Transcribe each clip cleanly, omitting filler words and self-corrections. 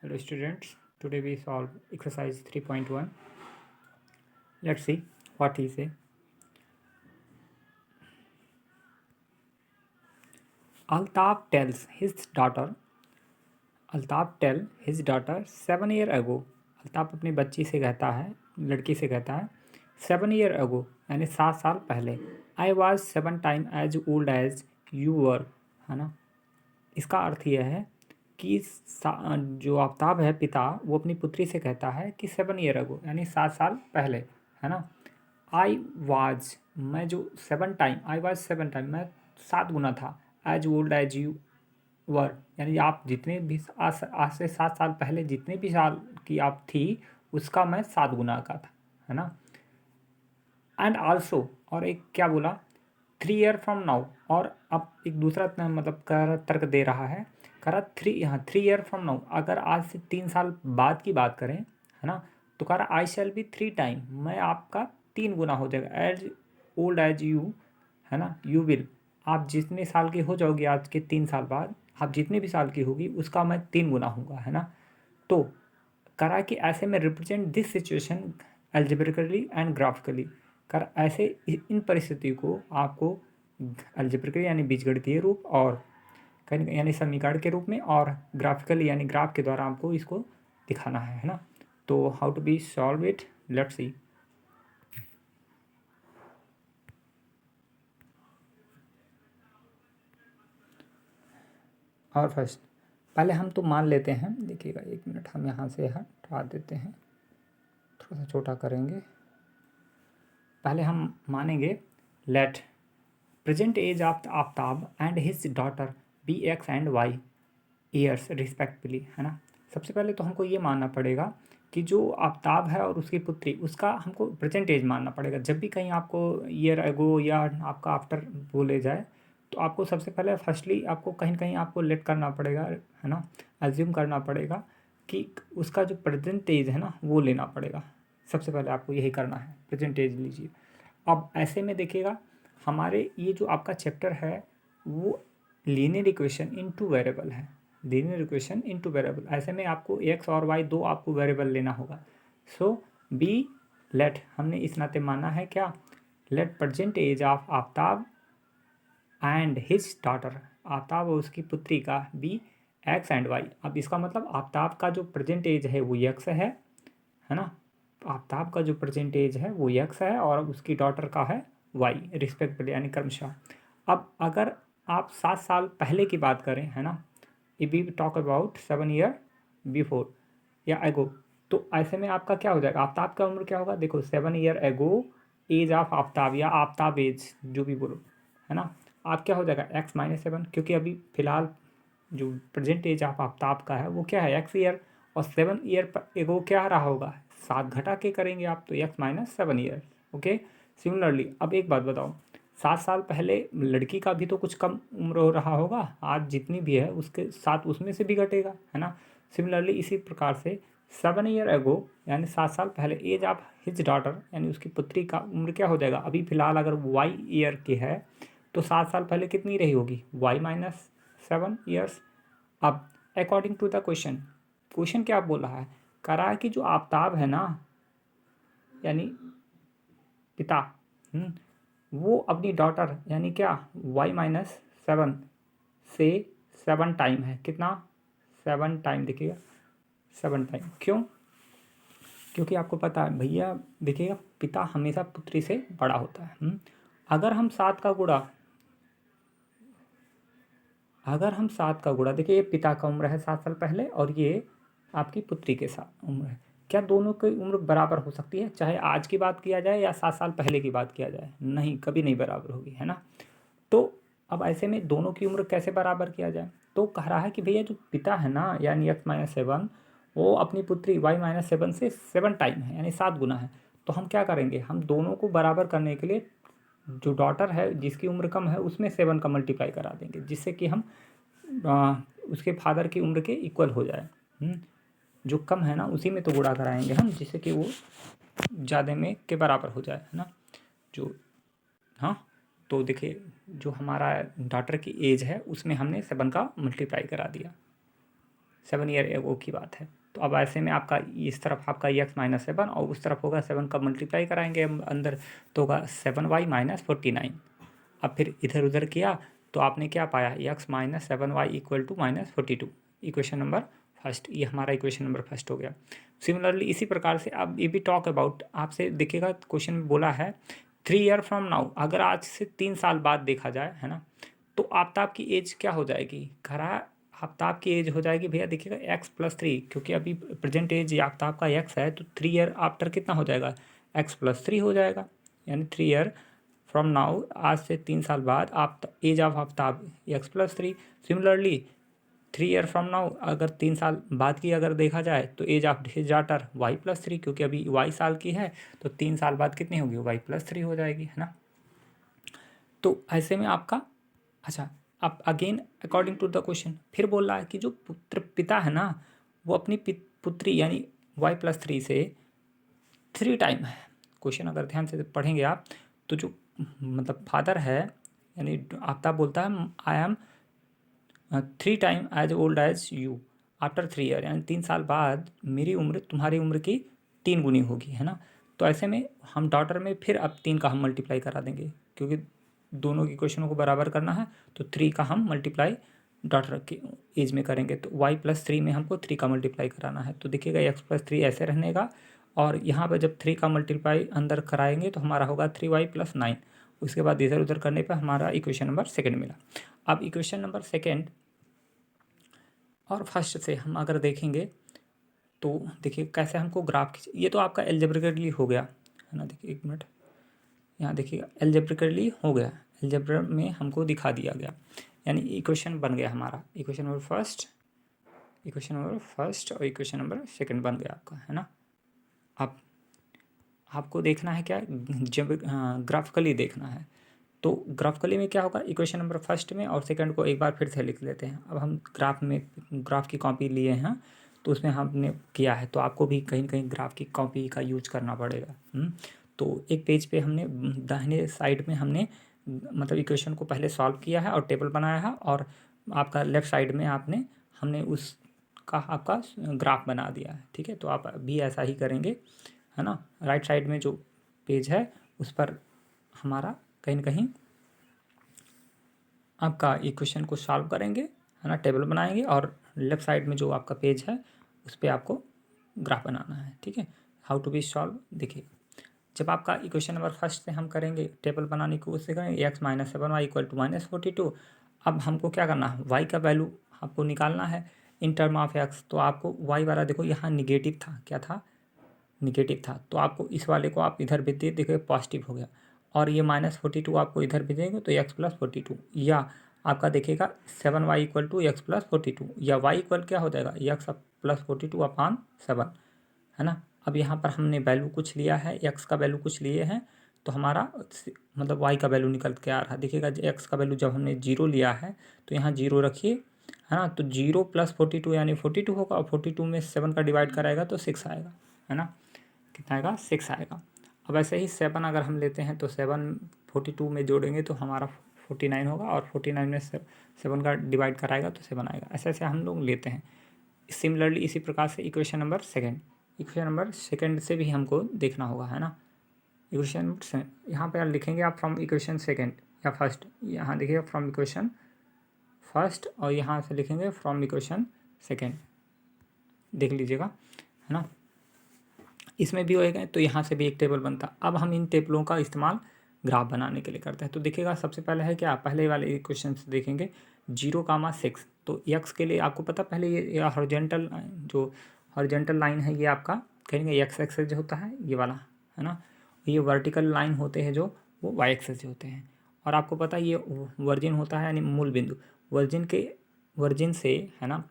Hello students, today we solve exercise 3.1. Let's see what he say. Altaf tells his daughter 7 year ago. Altaf अपनी बच्ची से कहता है, लड़की से कहता है 7 year ago यानी 7 साल पहले, I was 7 times as old as you were, है ना। इसका अर्थ यह है कि जो आफ्ताब है पिता, वो अपनी पुत्री से कहता है कि 7 year ago यानी 7 साल पहले, है ना। आई वाज, मैं जो 7 टाइम, आई वाज 7 टाइम, मैं 7 गुना था, as old as you were यानी आप जितने भी आज से 7 साल पहले जितने भी साल की आप थी उसका मैं 7 गुना का था, है ना। एंड आल्सो, और एक क्या बोला, 3 ईयर फ्रॉम नाउ, और अब एक दूसरा मतलब तर्क दे रहा है, कह रहा 3 ईयर फ्रॉम नाउ, अगर आज से 3 साल बाद की बात करें, है ना, तो कह रहा आई शैल बी 3 टाइम, मैं आपका 3 गुना हो जाएगा, एज ओल्ड एज यू, है ना, यू विल, आप जितने साल की हो जाओगी आज के 3 साल बाद, आप जितने भी साल की होगी उसका मैं 3 गुना होगा, है ना। तो करा कि ऐसे में represent this situation algebraically and graphically, कर ऐसे इन परिस्थिति को आपको एल्जेब्रिकली यानी बीजगणितीय रूप और यानी समीकरण के रूप में, और ग्राफिकली यानी ग्राफ के द्वारा आपको इसको दिखाना है ना। तो how to be solve it, let's see. और फर्स्ट पहले हम तो मान लेते हैं, देखिएगा 1 मिनट, हम यहाँ से हटा देते हैं, थोड़ा सा छोटा करेंगे। पहले हम मानेंगे let present age of Aftab and his daughter be x and y years respectively, है ना। सबसे पहले तो हमको ये मानना पड़ेगा कि जो आफ्ताब है और उसकी पुत्री, उसका हमको प्रेजेंट एज मानना पड़ेगा। जब भी कहीं आपको ईयर एगो या आपका आफ्टर बोले जाए तो आपको सबसे पहले फर्स्टली आपको कहीं ना कहीं आपको लेट करना पड़ेगा, है ना, एज्यूम करना पड़ेगा कि उसका जो प्रेजेंट एज है ना वो लेना पड़ेगा। सबसे पहले आपको यही करना है, प्रेजेंट एज लीजिए। अब ऐसे में देखिएगा, हमारे ये जो आपका चैप्टर है वो लीनियर इक्वेशन इनटू वेरिएबल है, लीनियर इक्वेशन इनटू वेरिएबल। ऐसे में आपको एक्स और वाई दो आपको वेरिएबल लेना होगा। सो बी लेट, हमने इस नाते माना है क्या, let present age of Aftab and his daughter, Aftab और उसकी पुत्री का बी एक्स एंड वाई। अब इसका मतलब आफ्ताब का जो प्रेजेंट एज है वो एक्स है ना, आफ्ताब का जो प्रेजेंट एज है वो एक्स है और उसकी डॉटर का है वाई रिस्पेक्टिवली यानी क्रमशः। अब अगर आप 7 साल पहले की बात करें, है ना, if we talk about 7 year before या एगो, तो ऐसे में आपका क्या हो जाएगा, आफ्ताब का उम्र क्या होगा, देखो 7 year ago as of Aftab या आफ्ताब एज जो भी बोलो, है ना। आप क्या हो जाएगा x-7, क्योंकि अभी फिलहाल जो प्रेजेंट एज ऑफ आफ्ताब का है वो क्या है x ईयर, और 7 ईयर एगो क्या रहा होगा, 7 घटा के करेंगे आप तो x-7 ईयर। ओके, सिमिलरली अब एक बात बताओ, 7 साल पहले लड़की का भी तो कुछ कम उम्र हो रहा होगा, आज जितनी भी है उसके साथ उसमें से भी घटेगा, है ना। सिमिलरली इसी प्रकार से 7 ईयर एगो यानी 7 साल पहले एज ऑफ हिज डॉटर यानी उसकी पुत्री का उम्र क्या हो जाएगा, अभी फिलहाल अगर वाई ईयर की है तो 7 साल पहले कितनी रही होगी, y-7 ईयर्स। अब according to the question, question क्या बोल रहा है, कह रहा है कि जो आफ्ताब है ना यानी पिता, वो अपनी डॉटर यानी क्या y-7 से 7 टाइम है, कितना 7 टाइम, देखिएगा 7 टाइम, क्यों, क्योंकि आपको पता है भैया, देखिएगा पिता हमेशा पुत्री से बड़ा होता है। अगर हम 7 का गुणा, देखिए ये पिता का उम्र है 7 साल पहले और ये आपकी पुत्री के साथ उम्र है, क्या दोनों की उम्र बराबर हो सकती है, चाहे आज की बात किया जाए या 7 साल पहले की बात किया जाए, नहीं, कभी नहीं बराबर होगी, है ना। तो अब ऐसे में दोनों की उम्र कैसे बराबर किया जाए, तो कह रहा है कि भैया जो पिता है ना यानी x-7 वो अपनी पुत्री y-7 से 7 टाइम है यानी 7 गुना है। तो हम क्या करेंगे, हम दोनों को बराबर करने के लिए जो डॉटर है जिसकी उम्र कम है उसमें 7 का मल्टीप्लाई करा देंगे, जिससे कि हम उसके फादर की उम्र के इक्वल हो जाए। जो कम है ना उसी में तो गुणा कराएंगे हम, जिससे कि वो ज़्यादा में के बराबर हो जाए, है ना। जो हाँ, तो देखिए जो हमारा डॉटर की एज है उसमें हमने 7 का मल्टीप्लाई करा दिया, 7 ईयर एगो की बात है। तो अब ऐसे में आपका इस तरफ आपका एक्स माइनस 7 और उस तरफ होगा 7 का मल्टीप्लाई कराएंगे हम अंदर, तो होगा 7y माइनस 49। अब फिर इधर उधर किया तो आपने क्या पाया, x minus 7y equal to minus 42। Equation number first, ये हमारा इक्वेशन नंबर फर्स्ट हो गया। सिमिलरली इसी प्रकार से अब ये भी टॉक अबाउट, आपसे देखिएगा क्वेश्चन में बोला है 3 ईयर फ्रॉम नाउ, अगर आज से 3 साल बाद देखा जाए, है ना, तो आफ्ताब की एज क्या हो जाएगी, खरा आफ्ताब की एज हो जाएगी भैया, देखिएगा x+3, क्योंकि अभी प्रेजेंट एज आफ्ताब का x है, तो 3 ईयर आफ्टर कितना हो जाएगा, x+3 हो जाएगा, यानी 3 ईयर फ्रॉम नाउ, आज से 3 साल बाद आप age of Aftab x+3। Similarly 3 year from now, अगर 3 साल बाद की अगर देखा जाए तो as of his daughter y+3, क्योंकि अभी y साल की है, तो 3 साल बाद कितनी होगी, y+3 हो जाएगी, है ना। तो ऐसे में आपका, अच्छा, अब again according to the question फिर बोल रहा है कि जो पिता है ना, वो अपनी पुत्री यानी y+3 से 3 टाइम है। क्वेश्चन अगर ध्यान से पढ़ेंगे आप, तो जो मतलब फादर है, यानी आफ्ताब बोलता है I am 3 time as old as you after 3 year, यानी 3 साल बाद मेरी उम्र तुम्हारी उम्र की 3 गुनी होगी, है ना। तो ऐसे में हम डॉटर में फिर अब 3 का हम मल्टीप्लाई करा देंगे, क्योंकि दोनों की क्वेश्चनों को बराबर करना है, तो 3 का हम मल्टीप्लाई डॉटर की एज में करेंगे, तो y+3 में हमको 3 का मल्टीप्लाई कराना है, तो देखिएगा x+3 ऐसे रहने का, और यहाँ पर जब 3 का मल्टीप्लाई अंदर कराएंगे तो हमारा होगा 3y+9। उसके बाद इधर उधर करने पर हमारा इक्वेशन नंबर सेकेंड मिला। अब इक्वेशन नंबर सेकेंड और फर्स्ट से हम अगर देखेंगे तो देखिए कैसे हमको ग्राफ खींच, ये तो आपका एल्जेब्रिकली हो गया, है ना। देखिए 1 मिनट, यहाँ देखिएगा एल्जेब्रिकली हो गया, एल्जेब्रा में हमको दिखा दिया गया, यानी इक्वेशन बन गया हमारा, equation number first, equation number first और इक्वेशन नंबर सेकंड बन गया आपका, है ना। अब आपको देखना है क्या, जब ग्राफिकली देखना है, तो ग्राफिकली में क्या होगा, इक्वेशन नंबर फर्स्ट में और सेकंड को एक बार फिर से लिख लेते हैं। अब हम ग्राफ में ग्राफ की कॉपी लिए हैं, तो उसमें हमने किया है, तो आपको भी कहीं ना कहीं ग्राफ की कॉपी का यूज करना पड़ेगा। तो एक पेज पे हमने दाहिने साइड में हमने मतलब इक्वेशन को पहले सॉल्व किया है और टेबल बनाया है, और आपका लेफ़्ट साइड में आपने हमने उसका आपका ग्राफ बना दिया है, ठीक है। तो आप भी ऐसा ही करेंगे, है ना। राइट साइड में जो पेज है उस पर हमारा कहीं ना कहीं आपका इक्वेशन को सॉल्व करेंगे, है ना, टेबल बनाएंगे, और लेफ़्ट साइड में जो आपका पेज है उस पर आपको ग्राफ बनाना है, ठीक है। हाउ टू बी सॉल्व, देखिए जब आपका इक्वेशन नंबर फर्स्ट से हम करेंगे टेबल बनाने की कोशिश करेंगे, x minus 7y equal to -42। अब हमको क्या करना है, y का वैल्यू आपको निकालना है इन टर्म ऑफ एक्स, तो आपको y वाला देखो यहाँ निगेटिव था, क्या था, निगेटिव था, तो आपको इस वाले को आप इधर भेज दिए, देखिए पॉजिटिव हो गया, और ये -42 आपको इधर भेजेंगे तो x+42, या आपका देखिएगा 7y इक्वल टू x+42, या y इक्वल क्या हो जाएगा, x+42/7, है ना। अब यहाँ पर हमने वैल्यू कुछ लिया है, x का वैल्यू कुछ लिए हैं, तो हमारा मतलब y का वैल्यू निकल के आ रहा है। देखिएगा x का वैल्यू जब हमने 0 लिया है तो यहाँ 0 रखिए, है ना, तो 0 + 42 यानी 42 होगा, और 42 में 7 का डिवाइड कराएगा तो 6 आएगा, है ना, कितना आएगा, 6 आएगा। अब ऐसे ही 7 अगर हम लेते हैं तो 7 42 में जोड़ेंगे तो हमारा 49 होगा, और 49 में 7 का डिवाइड कराएगा तो 7 आएगा। ऐसे ऐसे हम लोग लेते हैं। सिमिलरली इसी प्रकार से इक्वेशन नंबर सेकंड से भी हमको देखना होगा, है ना। इक्वेशन यहाँ पे लिखेंगे आप फ्रॉम इक्वेशन सेकंड या फर्स्ट, यहाँ देखिए फ्रॉम इक्वेशन फर्स्ट, और यहाँ से लिखेंगे फ्रॉम इक्वेशन सेकंड, देख लीजिएगा, है ना। इसमें भी होएगा तो यहाँ से भी एक टेबल बनता। अब हम इन टेबलों का इस्तेमाल ग्राफ बनाने के लिए करते हैं। तो देखिएगा सबसे पहले है क्या, पहले वाले इक्वेशन से देखेंगे 0,6, तो x के लिए आपको पता पहले ये हॉरिजॉन्टल जो हॉरिजॉन्टल लाइन है ये आपका कहेंगे x एक्सेस जो होता है ये वाला, है ना। ये वर्टिकल लाइन होते हैं जो वो y एक्सेस होते हैं, और आपको पता है ये वर्जिन होता है यानी मूल बिंदु, वर्जिन से, है ना,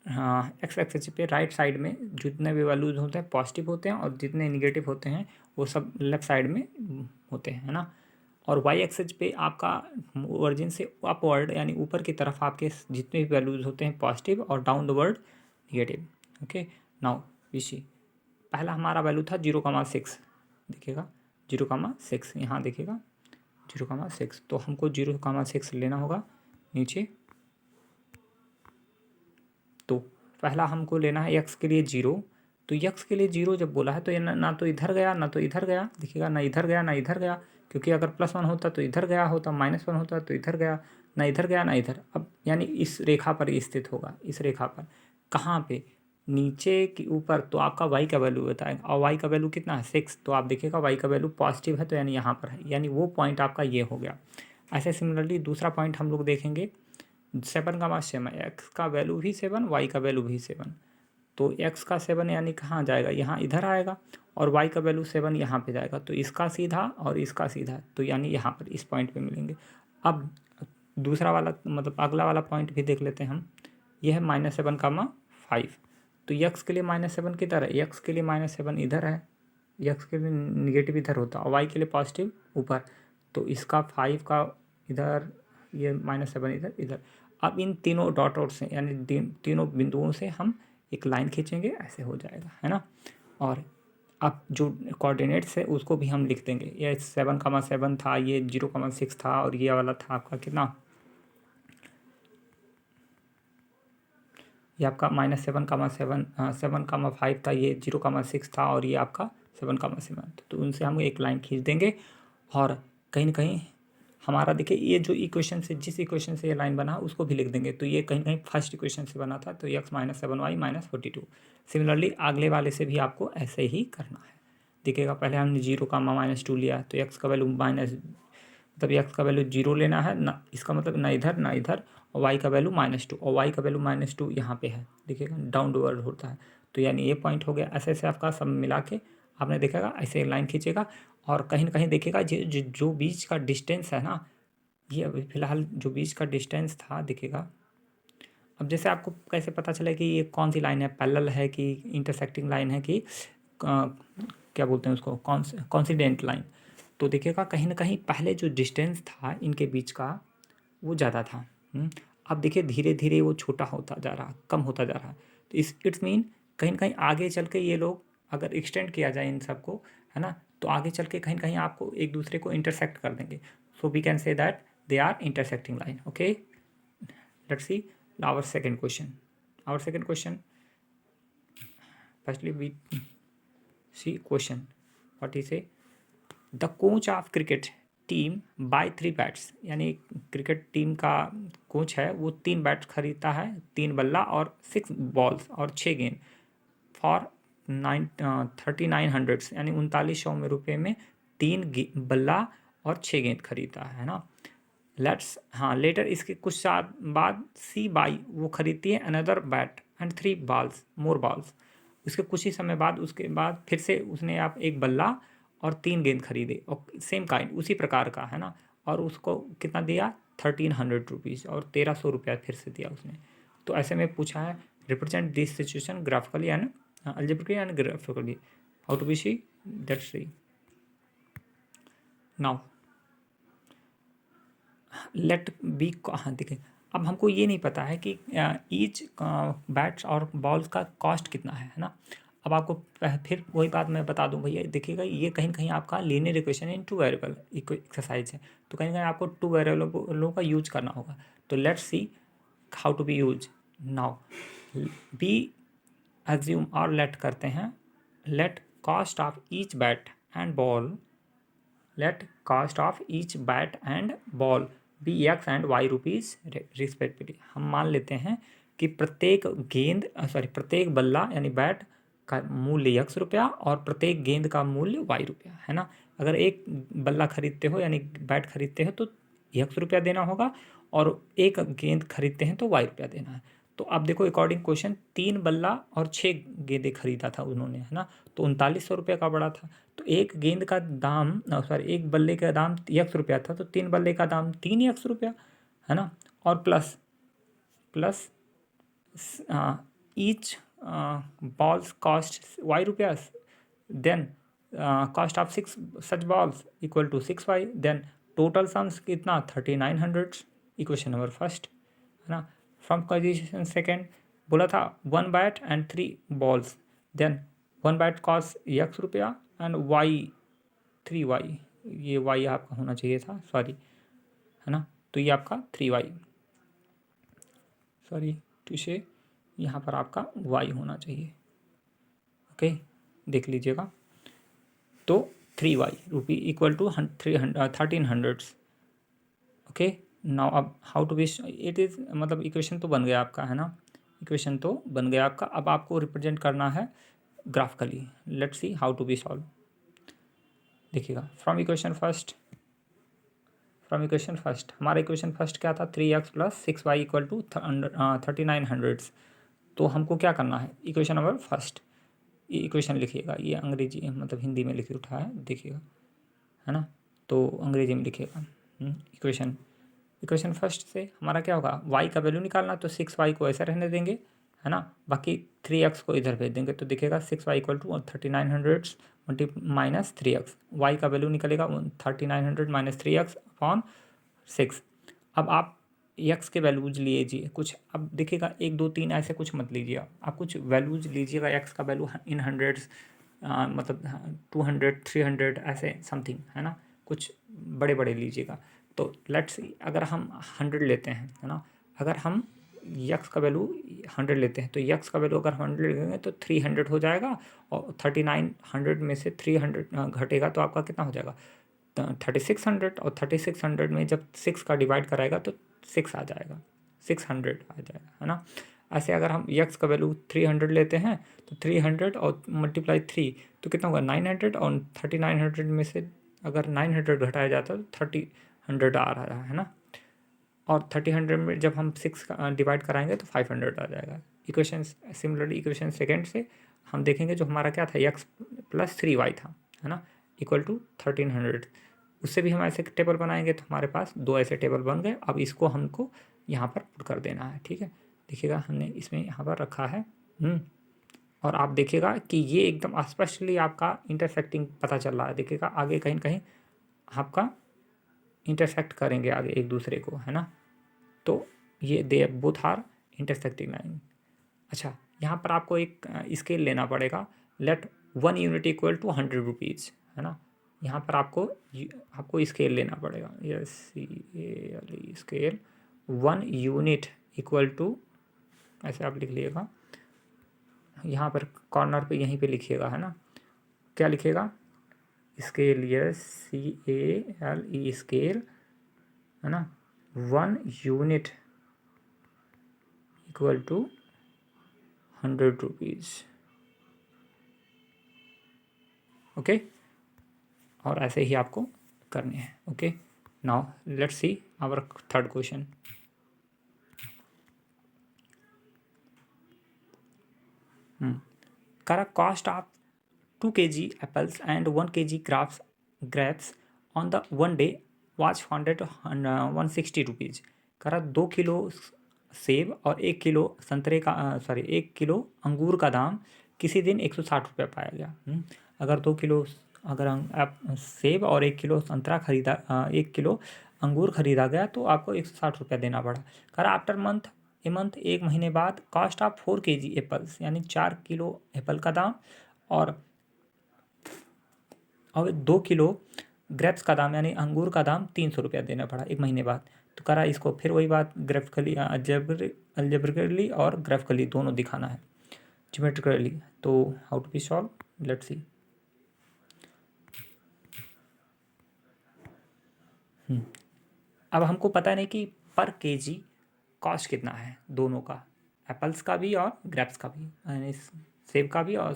हाँ, एक्स एक्सिस पे राइट साइड में जितने भी वैल्यूज होते हैं पॉजिटिव होते हैं, और जितने निगेटिव होते हैं वो सब लेफ्ट साइड में होते हैं, है ना। और वाई एक्सिस पे आपका ओरिजिन से अपवर्ड यानी ऊपर की तरफ आपके जितने भी वैल्यूज होते हैं पॉजिटिव, और down the word negative. Okay, now we पहला हमारा वैल्यू था 0,6, देखिएगा 0,6, यहाँ देखिएगा 0,6, तो हमको 0,6 लेना होगा नीचे। तो पहला हमको लेना है x के लिए 0, तो x के लिए 0 जब बोला है तो ये ना तो इधर गया ना तो इधर गया, देखिएगा ना इधर गया ना इधर गया, क्योंकि अगर +1 होता तो इधर गया होता, -1 होता तो इधर गया, ना इधर गया ना इधर। अब यानी इस रेखा पर स्थित होगा, इस रेखा पर कहाँ पे, नीचे के ऊपर, तो आपका y का वैल्यू बताएगा, और y का वैल्यू कितना है 6, तो आप देखिएगा y का वैल्यू पॉजिटिव है, तो यानी यहाँ पर है, यानी वो पॉइंट आपका ये हो गया। ऐसे सिमिलरली दूसरा पॉइंट हम लोग देखेंगे 7, एक्स का वैल्यू भी 7, वाई का वैल्यू भी 7, तो x का 7 यानी कहाँ जाएगा, यहाँ इधर आएगा, और y का वैल्यू 7 यहाँ पे जाएगा, तो इसका सीधा और इसका सीधा, तो यानी यहाँ पर इस पॉइंट पे मिलेंगे। अब दूसरा वाला मतलब अगला वाला पॉइंट भी देख लेते हैं हम, यह है -7, 5, तो x के लिए -7 किधर है, x के लिए -7 इधर है, x के लिए निगेटिव इधर होता और y के लिए पॉजिटिव ऊपर, तो इसका 5 का इधर, ये -7 इधर इधर। अब इन तीनों डॉट से यानी तीनों बिंदुओं से हम एक लाइन खींचेंगे, ऐसे हो जाएगा, है ना। और अब जो कोऑर्डिनेट्स है उसको भी हम लिख देंगे, ये 7,7 था, ये 0,6 था, और ये वाला था आपका कितना, ये आपका -7,7 था, ये 0,6 था, और ये आपका 7,7, तो उनसे हम एक लाइन खींच देंगे। और कहीं ना कहीं हमारा देखिए ये जो इक्वेशन से, जिस इक्वेशन से ये लाइन बना उसको भी लिख देंगे, तो ये कहीं कहीं फर्स्ट इक्वेशन से बना था, तो x -7y -42। सिमिलरली अगले वाले से भी आपको ऐसे ही करना है। देखिएगा पहले हमने 0,-2 लिया, तो x का वैल्यू मतलब x का वैल्यू 0 लेना है ना, इसका मतलब ना इधर ना इधर, और y का वैल्यू -2, और y का वैल्यू -2 यहाँ पे है, देखिएगा डाउनवर्ड होता है, तो यानी ये पॉइंट हो गया। ऐसे ऐसे आपका सब मिला के आपने देखेगा, ऐसे लाइन खींचेगा, और कहीं ना कहीं देखिएगा जो बीच का डिस्टेंस है ना, ये अभी फ़िलहाल जो बीच का डिस्टेंस था देखिएगा। अब जैसे आपको कैसे पता चले कि ये कौन सी लाइन है, पैरेलल है कि इंटरसेक्टिंग लाइन है कि क्या बोलते हैं उसको, कॉन्सिडेंट लाइन, तो देखिएगा कहीं ना कहीं पहले जो डिस्टेंस था इनके बीच का वो ज़्यादा था। अब देखिए धीरे धीरे वो छोटा होता जा रहा, कम होता जा रहा, तो इट्स मीन कहीं ना कहीं आगे चल के ये लोग अगर एक्सटेंड किया जाए इन सबको, है ना, तो आगे चल के कहीं ना कहीं आपको एक दूसरे को इंटरसेक्ट कर देंगे, so we can say that they are intersecting line. Okay, let's see our second question. Firstly we see question, what is a, the coach of cricket team by 3 bats, यानी क्रिकेट टीम का coach है वो 3 bat खरीदता है, 3 बल्ला और 6 balls और 6 गेंद फॉर 3900 यानी 3900 में रुपये में 3 बल्ला और 6 गेंद खरीदता है ना। लेटर इसके कुछ साल बाद सी बाई वो खरीदती है another bat and 3 balls more balls, उसके कुछ ही समय बाद उसके बाद फिर से उसने आप एक बल्ला और 3 गेंद खरीदे और सेम काइंड उसी प्रकार का, है ना, और उसको कितना दिया 1300 रुपीज़, और 1300 रुपया फिर से दिया उसने। तो ऐसे में पूछा है represent this situation graphically and algebraically and graphically, how to be see that's see now let be. हाँ देखिए अब हमको ये नहीं पता है कि ईच बैट्स और बॉल्स का कॉस्ट कितना है ना। अब आपको फिर वही बात मैं बता दूं भैया, देखिएगा ये कहीं कहीं आपका linear equation in 2 variable exercise है, तो कहीं कहीं आपको 2 वेरिएबलों का यूज करना होगा। तो let's see how to be use now. Be assume और लेट करते हैं, let cost of each bat and ball, let cost of each bat and ball be x and y rupees respectively. हम मान लेते हैं कि प्रत्येक बल्ला यानी बैट का मूल्य ₹1 और प्रत्येक गेंद का मूल्य ₹Y, है ना। अगर एक बल्ला खरीदते हो यानी बैट खरीदते हो तो ₹1 देना होगा, और एक गेंद खरीदते हैं तो ₹Y देना है। तो अब देखो अकॉर्डिंग क्वेश्चन 3 बल्ला और 6 गेंदें खरीदा था उन्होंने, है ना, तो 3900 का पड़ा था। तो एक गेंद का दाम एक बल्ले का दाम ₹1 था, तो 3 बल्ले का दाम 3 ₹1, है ना, और plus plus each balls cost ₹Y, then cost of 6 such balls equal to 6Y, then total sums कितना 3900, इक्वेशन नंबर फर्स्ट, है ना। फ्रॉम कंडीशन सेकेंड बोला था 1 bat and 3 balls, then 1 bat cost ₹1 and y 3Y, ये Y आपका होना चाहिए था, सॉरी, है ना, तो ये आपका 3Y, सॉरी टू से यहाँ पर आपका y होना चाहिए। ओके, देख लीजिएगा। तो 3y rupee equal to 1300। Okay, now अब how to be it is, मतलब इक्वेशन तो बन गया आपका, है ना, इक्वेशन तो बन गया आपका। अब आपको रिप्रेजेंट करना है graphically. Let's see how to be solve. देखिएगा, फ्रॉम इक्वेशन फर्स्ट हमारा इक्वेशन फर्स्ट क्या था, 3x plus 6y equal to 3900। तो हमको क्या करना है, इक्वेशन नंबर फर्स्ट, ये इक्वेशन लिखिएगा, ये अंग्रेजी मतलब हिंदी में लिख उठा है, देखिएगा, है ना, तो अंग्रेजी में लिखिएगा। इक्वेशन फर्स्ट से हमारा क्या होगा, y का वैल्यू निकालना, तो 6y को ऐसा रहने देंगे, है ना, बाकी 3x को इधर भेज देंगे, तो दिखेगा 6y equal to 3900 minus 3x। y का वैल्यू निकलेगा 3900 माइनस 3x अपॉन 6। अब आप x के वैल्यूज लीजिए कुछ, अब देखिएगा 1 2 3 ऐसे कुछ मत लीजिए, आप कुछ वैल्यूज लीजिएगा x का वैल्यू इन हंड्रेड्स, मतलब 200 300 ऐसे समथिंग, है ना, कुछ बड़े बड़े लीजिएगा। तो लेट्स, अगर हम 100 लेते हैं, है ना, अगर हम यक्स का वैल्यू 100 लेते हैं, तो यक्स का वैल्यू अगर 100 लेंगे तो 300 हो जाएगा, और 3900 में से 300 घटेगा तो आपका कितना हो जाएगा, 3600। और 3600 में जब 6 का डिवाइड कराएगा तो 6 आ जाएगा, 600 आ जाएगा, है ना। ऐसे अगर हम यक्स का वैल्यू 300 लेते हैं, तो 300 और मल्टीप्लाई 3 तो कितना होगा 900, और 3900 में से अगर 900 घटाया जाता है तो 3000 आ रहा है ना, और 3000 में जब हम 6 का डिवाइड कराएंगे तो 500 आ जाएगा। इक्वेशन सिमिलरली इक्वेशन सेकेंड से हम देखेंगे, जो हमारा क्या था, x प्लस 3y था, है ना, इक्वल टू 1300। उससे भी हम ऐसे टेबल बनाएंगे, तो हमारे पास 2 ऐसे टेबल बन गए। अब इसको हमको यहाँ पर पुट कर देना है, ठीक है। देखिएगा, हमने इसमें यहाँ पर रखा है, और आप देखिएगा कि ये एकदम स्पष्टली आपका इंटरसेक्टिंग पता चल रहा है। देखिएगा आगे कहीं कहीं आपका इंटरसेक्ट करेंगे आगे एक दूसरे को, है ना, तो ये they both are intersecting line. अच्छा, यहाँ पर आपको एक स्केल लेना पड़ेगा, let 1 unit equal to 100 rupees, है ना। यहाँ पर आपको स्केल लेना पड़ेगा, SCALE scale, 1 unit equal to, ऐसे आप लिख लीजिएगा, यहाँ पर कॉर्नर पे यहीं पे लिखिएगा, है ना, क्या लिखिएगा, स्केल, SCALE स्केल, है ना, 1 unit equal to 100 rupees. Okay, और ऐसे ही आपको करने हैं। Okay, now let's see our third question. करा cost of 2 kg apples and 1 kg grapes on the one day was found at 160 rupees. करा 2 किलो सेब और 1 किलो संतरे का, 1 किलो अंगूर का दाम किसी दिन 160 रुपये पाया गया। अगर 2 किलो, अगर आप सेब और 1 किलो संतरा खरीदा, 1 किलो अंगूर खरीदा गया तो आपको 160 रुपया देना पड़ा। करा आफ्टर मंथ एक महीने बाद कॉस्ट ऑफ 4 kg एप्पल्स, यानी 4 किलो एप्पल का दाम, और 2 किलो ग्रेप्स का दाम यानी अंगूर का दाम 300 रुपया देना पड़ा एक महीने बाद। तो करा इसको फिर वही बात, ग्राफिकली अलजेब्रिकली और ग्राफिकली दोनों दिखाना है, ज्योमेट्रिकली। तो how to be solve, let's see. अब हमको पता नहीं कि पर केजी कॉस्ट कितना है दोनों का, एप्पल्स का भी और ग्रेप्स का भी, यानी सेब का भी और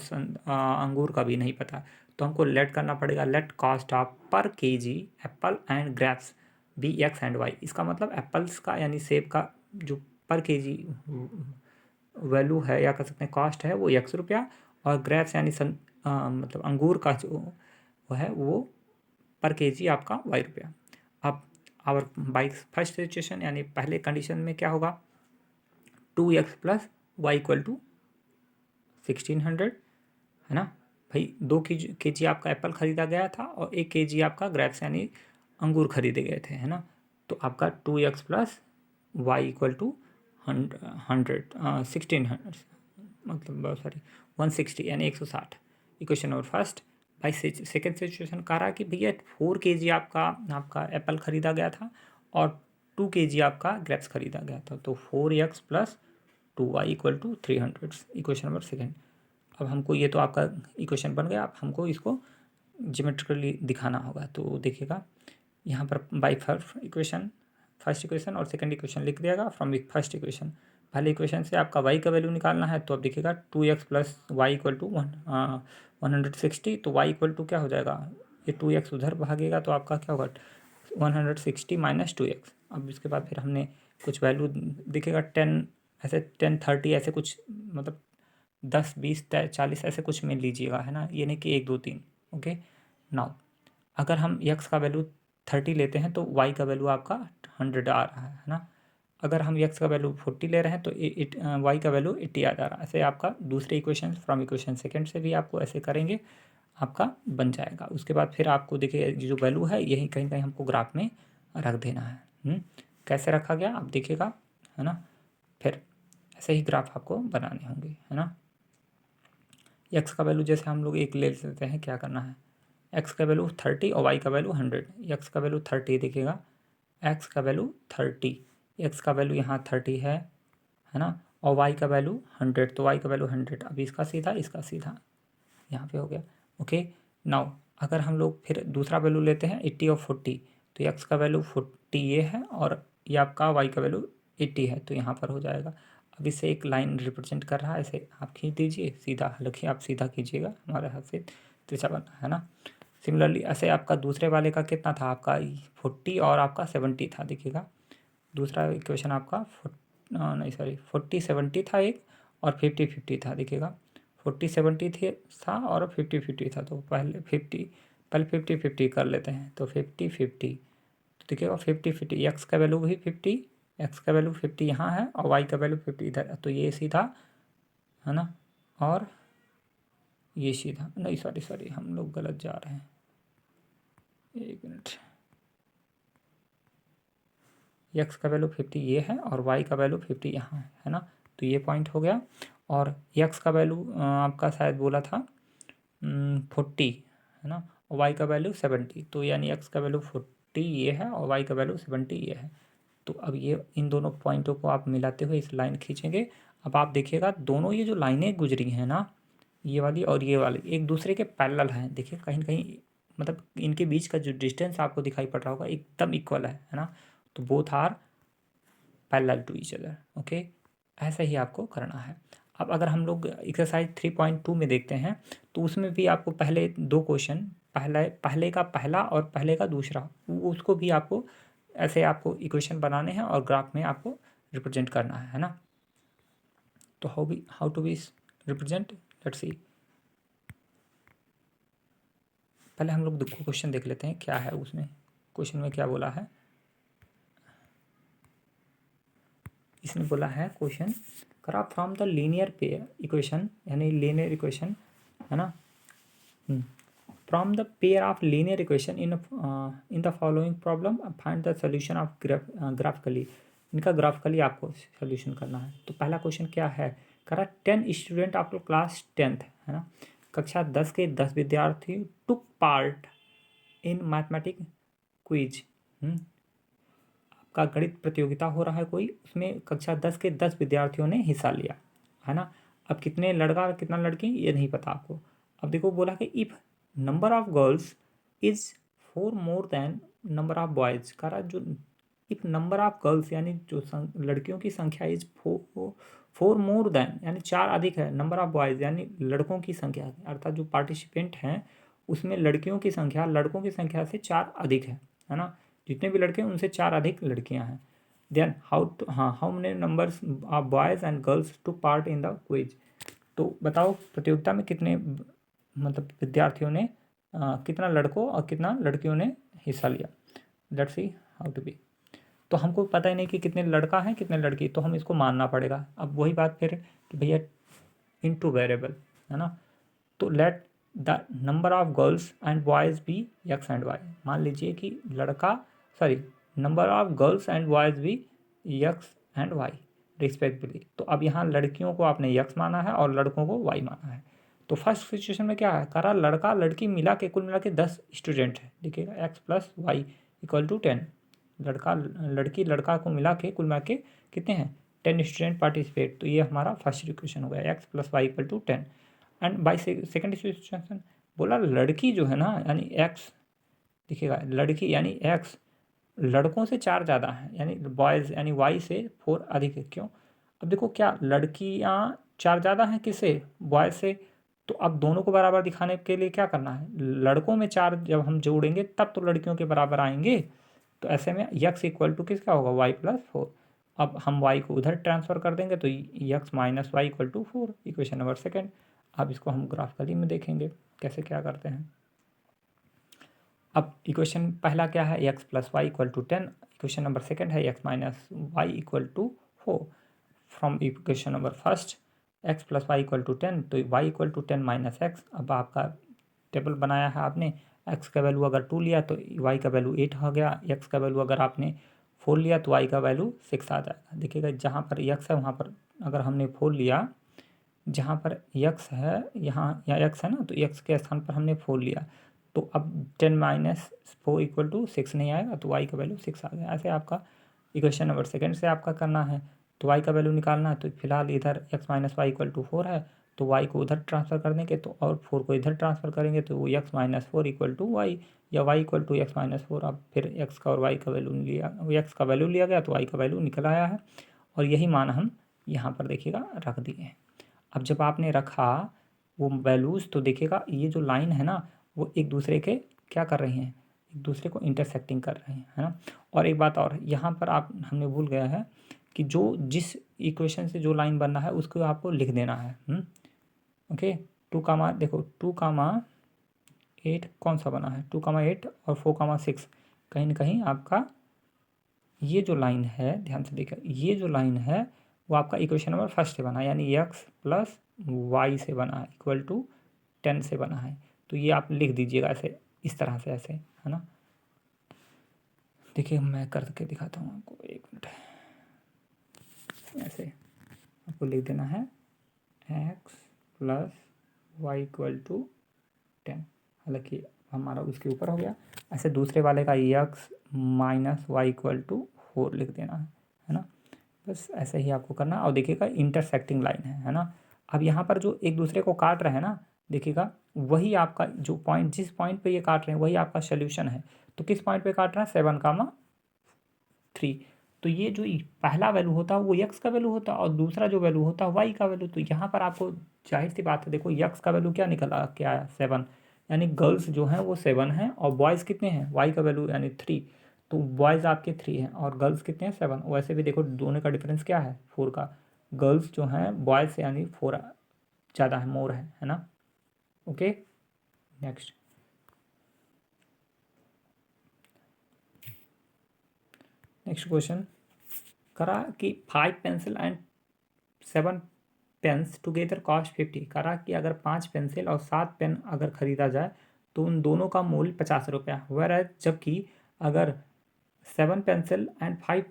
अंगूर का भी नहीं पता। तो हमको लेट करना पड़ेगा, let cost of per kg apple and grapes be x and y. इसका मतलब एप्पल्स का यानी सेब का जो पर केजी वैल्यू है, या कह सकते हैं कॉस्ट है, वो ₹1, और ग्रेप्स यानी मतलब अंगूर का जो वो है वो पर केजी आपका ₹Y। अब आवर बाई फर्स्ट सिचुएशन, यानी पहले कंडीशन में क्या होगा, 2x plus y equal to 1600, है ना भाई। 2 kg आपका एप्पल ख़रीदा गया था और 1 kg आपका ग्रेप्स यानी अंगूर खरीदे गए थे, है ना। तो आपका 2x plus y equal to 1600, मतलब 160 यानी 160। Equation number first. By second situation कह रहा है कि भैया 4 kg आपका एप्पल ख़रीदा गया था और 2 kg आपका ग्रेप्स ख़रीदा गया था। तो 4x plus 2y equal to 300, equation number second. अब हमको ये तो आपका इक्वेशन बन गया, अब हमको इसको ज्योमेट्रिकली दिखाना होगा। तो देखिएगा यहाँ पर बाई फर्स्ट इक्वेशन और सेकंड इक्वेशन लिख दिएगा फ्रॉम फर्स्ट इक्वेशन। पहले इक्वेशन से आपका y का वैल्यू निकालना है, तो अब देखिएगा 2x plus y equal to 160, तो y इक्वल टू क्या हो जाएगा, ये 2x उधर भागेगा तो आपका क्या होगा 160 माइनस 2x। अब इसके बाद फिर हमने कुछ वैल्यू दिखेगा 10 ऐसे 10 30 ऐसे कुछ, मतलब 10 20 40 ऐसे कुछ में लीजिएगा, है ना, ये नहीं कि 1 2 3। ओके नाउ अगर हम x का वैल्यू 30 लेते हैं तो y का वैल्यू आपका 100 आ रहा है ना। अगर हम x का वैल्यू 40 ले रहे हैं तो y का वैल्यू 80 आ जा रहा है। ऐसे आपका दूसरे इक्वेशन फ्रॉम इक्वेशन सेकंड से भी आपको ऐसे करेंगे, आपका बन जाएगा। उसके बाद फिर आपको देखिए जो वैल्यू है यही कहीं कहीं हमको ग्राफ में रख देना है। कैसे रखा गया आप देखिएगा, है ना। फिर ऐसे ही ग्राफ आपको बनाने होंगे, है ना। एक्स का वैल्यू जैसे हम लोग एक ले लेते हैं, क्या करना है, एक्स का वैल्यू 30 और वाई का वैल्यू 100। एक्स का वैल्यू 30 देखिएगा, एक्स का वैल्यू 30, एक्स का वैल्यू यहाँ 30 है ना, और वाई का वैल्यू 100, तो वाई का वैल्यू 100। अब इसका सीधा यहाँ पे हो गया। ओके नाउ अगर हम लोग फिर दूसरा वैल्यू लेते हैं 80 और 40, तो एक्स का वैल्यू 40 ये है और ये आपका वाई का वैल्यू 80 है, तो यहाँ पर हो जाएगा। अब इसे एक लाइन रिप्रेजेंट कर रहा है, ऐसे आप खींच दीजिए सीधा, हालांकि आप सीधा कीजिएगा, हमारे हाथ से तिरछा बना है ना। सिमिलरली ऐसे आपका दूसरे वाले का कितना था, आपका 40 और आपका 70 था। देखिएगा दूसरा इक्वेशन आपका 40 70 था एक, और 50 50 था। देखिएगा 40 70 था और 50 50 था। तो पहले 50 50 कर लेते हैं, तो 50 50, तो देखिएगा 50 50, एक्स का वैल्यू भी 50, एक्स का वैल्यू 50 यहाँ है और वाई का वैल्यू 50 इधर है, तो ये सीधा है ना, और ये सीधा नहीं, सॉरी हम लोग गलत जा रहे हैं, एक मिनट। एक्स का वैल्यू 50 ये है और वाई का वैल्यू 50 यहाँ है ना, तो ये पॉइंट हो गया। और एक्स का वैल्यू आपका शायद बोला था 40 है ना, और वाई का वैल्यू 70, तो यानी एक्स का वैल्यू 40 ये है और वाई का वैल्यू 70 ये है। तो अब ये इन दोनों पॉइंटों को आप मिलाते हुए इस लाइन खींचेंगे। अब आप देखिएगा दोनों ये जो लाइनें गुजरी हैं ना, ये वाली और ये वाली एक दूसरे के पैरेलल हैं। देखिए कहीं ना कहीं मतलब इनके बीच का जो डिस्टेंस आपको दिखाई पड़ रहा होगा एकदम इक्वल है ना, तो both are parallel to each other. Okay ऐसा ही आपको करना है। अब अगर हम लोग एक्सरसाइज 3.2 में देखते हैं, तो उसमें भी आपको पहले दो क्वेश्चन, पहले का पहला और पहले का दूसरा, उसको भी आपको ऐसे आपको इक्वेशन बनाने हैं और ग्राफ में आपको रिप्रेजेंट करना है ना। तो how to be represent, let's see. पहले हम लोग क्वेश्चन देख लेते हैं क्या है उसमें, क्वेश्चन में क्या बोला है। इसने बोला है question graph from the linear pair equation, यानी लीनियर इक्वेशन है ना, from the pair of linear equation in the following problem find the solution of graphically. इनका ग्राफिकली आपको सोल्यूशन करना है। तो पहला क्वेश्चन क्या है, करा 10 स्टूडेंट ऑफ क्लास 10th है ना, कक्षा 10 के 10 विद्यार्थी took part in mathematic quiz. आपका गणित प्रतियोगिता हो रहा है कोई, उसमें कक्षा 10 के 10 विद्यार्थियों ने हिस्सा लिया है ना। अब कितने लड़का और कितना लड़की ये नहीं पता आपको। अब देखो बोला कि if number of girls is 4 more than number of boys, कह रहा जो इफ़ नंबर ऑफ गर्ल्स यानी जो लड़कियों की संख्या इज 4 मोर देन यानी 4 अधिक है, नंबर ऑफ बॉयज़ यानी लड़कों की संख्या, अर्थात जो पार्टिसिपेंट हैं उसमें लड़कियों की संख्या लड़कों की संख्या से 4 अधिक है ना। जितने भी लड़के हैं उनसे 4 अधिक लड़कियां हैं। Then how many numbers of boys and girls to part in the quiz. तो बताओ प्रतियोगिता में कितने मतलब विद्यार्थियों ने कितना लड़कों और कितना लड़कियों ने हिस्सा लिया। Let's see how to be. तो हमको पता ही नहीं कि कितने लड़का है कितने लड़की, तो हम इसको मानना पड़ेगा। अब वही बात फिर कि भैया इनटू वेरिएबल है ना, तो let the number of girls and boys be x and y. मान लीजिए कि number of girls and boys भी एक्स एंड वाई रिस्पेक्टिवली। तो अब यहाँ लड़कियों को आपने एक्स माना है और लड़कों को वाई माना है। तो फर्स्ट सिचुएशन में क्या है, करा लड़का लड़की मिला के कुल मिला के 10 स्टूडेंट है। देखिएगा x plus y equal to 10, लड़का लड़की लड़का को मिला के कुल मिला के कितने हैं 10 स्टूडेंट पार्टिसिपेट, तो ये हमारा फर्स्ट इक्वेशन हो गया x plus y equal to 10। And by second situation बोला लड़की जो है ना यानी एक्स, देखिएगा लड़की यानी एक्स लड़कों से 4 ज़्यादा है, यानी बॉयज़ यानी वाई से 4 अधिक है। क्यों? अब देखो क्या लड़कियाँ 4 ज़्यादा हैं किससे, बॉयज़ से, तो अब दोनों को बराबर दिखाने के लिए क्या करना है, लड़कों में 4 जब हम जोड़ेंगे तब तो लड़कियों के बराबर आएंगे। तो ऐसे में यक्स इक्वल टू किसका होगा, वाई प्लस 4। अब हम वाई को उधर ट्रांसफ़र कर देंगे तो x minus y equal to 4, equation number second. अब इसको हम ग्राफिकली में देखेंगे कैसे क्या करते हैं। अब इक्वेशन पहला क्या है, x plus y equal to 10, equation number second है x minus y equal to 4। From equation number first x plus y equal to 10, तो y equal to 10 minus x. अब आपका टेबल बनाया है आपने, एक्स का वैल्यू अगर 2 लिया तो वाई का वैल्यू 8 हो गया, एक्स का वैल्यू अगर आपने 4 लिया तो वाई का वैल्यू 6 आ जाएगा। देखिएगा जहाँ पर एक्स है वहाँ पर अगर हमने 4 लिया, जहाँ पर यक्स है यहाँ या एक्स है ना, तो एक्स के स्थान पर हमने 4 लिया, तो अब 10 माइनस 4 इक्वल टू 6 नहीं आएगा, तो वाई का वैल्यू 6 आ गया। ऐसे आपका इक्वेशन नंबर सेकेंड से आपका करना है, तो वाई का वैल्यू निकालना है। तो फिलहाल इधर x minus y equal to 4 है, तो वाई को उधर ट्रांसफ़र कर देंगे, तो और 4 को इधर ट्रांसफ़र करेंगे तो वो x minus 4 equal to y, या y equal to x minus 4। अब फिर एक्स का और वाई का वैल्यू लिया, एक्स का वैल्यू लिया गया तो वाई का वैल्यू निकल आया है, और यही मान हम यहाँ पर देखिएगा रख दिए हैं। अब जब आपने रखा वो वैल्यूज़, तो देखिएगा ये जो लाइन है ना वो एक दूसरे के क्या कर रही हैं, एक दूसरे को इंटरसेक्टिंग कर रही हैं, है ना। और एक बात और यहाँ पर आप हमने भूल गया है कि जो जिस इक्वेशन से जो लाइन बनना है उसको आपको लिख देना है। ओके, 2, देखो 2, 8 कौन सा बना है, 2, 8 और 4, 6 कहीं ना कहीं आपका ये जो लाइन है, ध्यान से देखिए, ये जो लाइन है वो आपका इक्वेशन नंबर फर्स्ट से बना है, यानी एक्स प्लस वाई से बना है इक्वल टू 10 से बना है। तो ये आप लिख दीजिएगा ऐसे, इस तरह से, ऐसे, है ना। देखिए मैं करके दिखाता हूँ आपको, एक मिनट। ऐसे आपको लिख देना है x plus y equal to 10, हालांकि हमारा उसके ऊपर हो गया। ऐसे दूसरे वाले का x minus y equal to 4 लिख देना है ना। बस ऐसे ही आपको करना। और देखिएगा इंटरसेक्टिंग लाइन है ना। अब यहाँ पर जो एक दूसरे को काट रहे हैं ना, देखिएगा वही आपका जो पॉइंट, जिस पॉइंट पे ये काट रहे हैं वही आपका सोल्यूशन है। तो किस पॉइंट पे काट रहे हैं, 7, 3। तो ये जो पहला वैल्यू होता है वो यक्स का वैल्यू होता है, और दूसरा जो वैल्यू होता है वाई का वैल्यू। तो यहाँ पर आपको जाहिर सी बात है, देखो यक्स का वैल्यू क्या निकला, क्या आया, 7, यानी गर्ल्स जो हैं वो 7 हैं, और बॉयज़ कितने हैं, वाई का वैल्यू यानी 3। तो बॉयज़ आपके 3 हैं और गर्ल्स कितने हैं, 7। वैसे भी देखो दोनों का डिफरेंस क्या है, 4 का। गर्ल्स जो हैं बॉयज़ से यानी 4 ज़्यादा है, मोर है ना। ओके, नेक्स्ट क्वेश्चन करा कि 5 pencil and 7 pens together cost 50। करा कि अगर 5 पेंसिल और 7 पेन अगर ख़रीदा जाए तो उन दोनों का मूल्य 50 रुपया, वेयर जबकि अगर 7 pencil and 5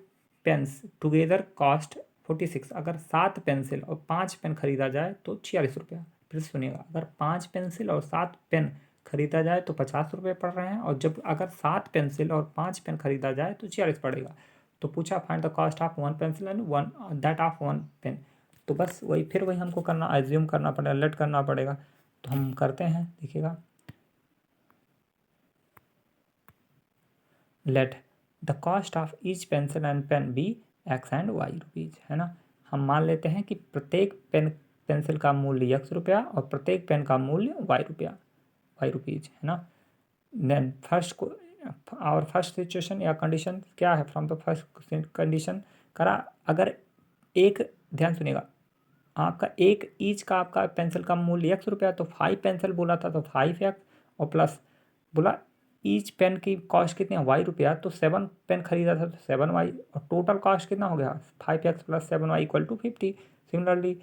pens together cost 46। अगर 7 पेंसिल और 5 पेन खरीदा जाए तो 46 रुपया। फिर सुनिएगा, अगर 5 पेंसिल और 7 पेन खरीदा जाए तो 50 रुपये पड़ रहे हैं, और जब अगर 7 पेंसिल और 5 पेन खरीदा जाए तो 46 पड़ेगा। तो पूछा find the cost of 1 pencil and that of 1 pen. तो बस वही, फिर वही हमको करना, एज्यूम करना पड़ेगा, लेट करना पड़ेगा। तो हम करते हैं, देखिएगा, let the cost of each pencil and pen be x and y rupees, है ना। हम मान लेते हैं कि प्रत्येक पेंसिल का मूल्य एक्स रुपया और प्रत्येक पेन का मूल्य वाई रुपीज़, है ना। देन फर्स्ट को, और फर्स्ट सिचुएशन या कंडीशन क्या है, फ्रॉम द फर्स्ट कंडीशन करा, अगर एक, ध्यान सुनिएगा, आपका एक ईच का आपका पेंसिल का मूल्य एक्स रुपया, तो 5 पेंसिल बोला था तो 5 एक्स, और प्लस बोला ईच पेन की कॉस्ट कितनी है, वाई रुपया, तो 7 पेन खरीदा था तो 7 वाई, और टोटल कॉस्ट कितना हो गया, 5 x plus 7 y equal to 50। Similarly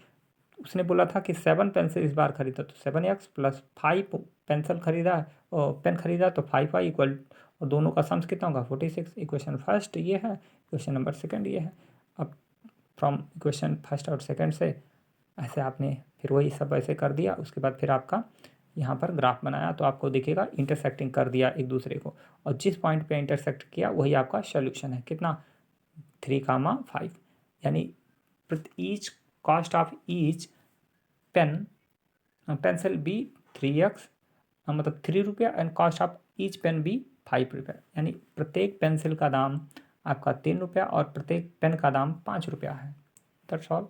उसने बोला था कि 7 पेंसिल इस बार खरीदा तो 7 एक्स प्लस 5 पेंसिल खरीदा और पेन खरीदा तो 5 वाई इक्वल, और दोनों का सम्स कितना होगा, 46। इक्वेशन फर्स्ट ये है, इक्वेशन नंबर सेकेंड ये है। अब फ्रॉम इक्वेशन फर्स्ट और सेकेंड से ऐसे आपने फिर वही सब ऐसे कर दिया। उसके बाद फिर आपका यहाँ पर ग्राफ बनाया, तो आपको दिखेगा इंटरसेक्टिंग कर दिया एक दूसरे को, और जिस पॉइंट पे इंटरसेक्ट किया वही आपका सोल्यूशन है। कितना, 3, 5, यानी each cost of each pencil be 3x, मतलब 3 रुपया, and cost of each pen be 5 रुपया, यानी प्रत्येक पेंसिल का दाम आपका 3 रुपया और प्रत्येक पेन का दाम 5 रुपया है। That's all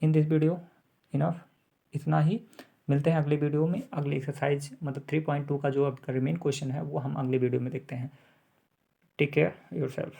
in this video, enough, इतना ही। मिलते हैं अगले वीडियो में। अगले एक्सरसाइज मतलब 3.2 का जो आपका रिमेन क्वेश्चन है वो हम अगले वीडियो में देखते हैं। Take care yourself.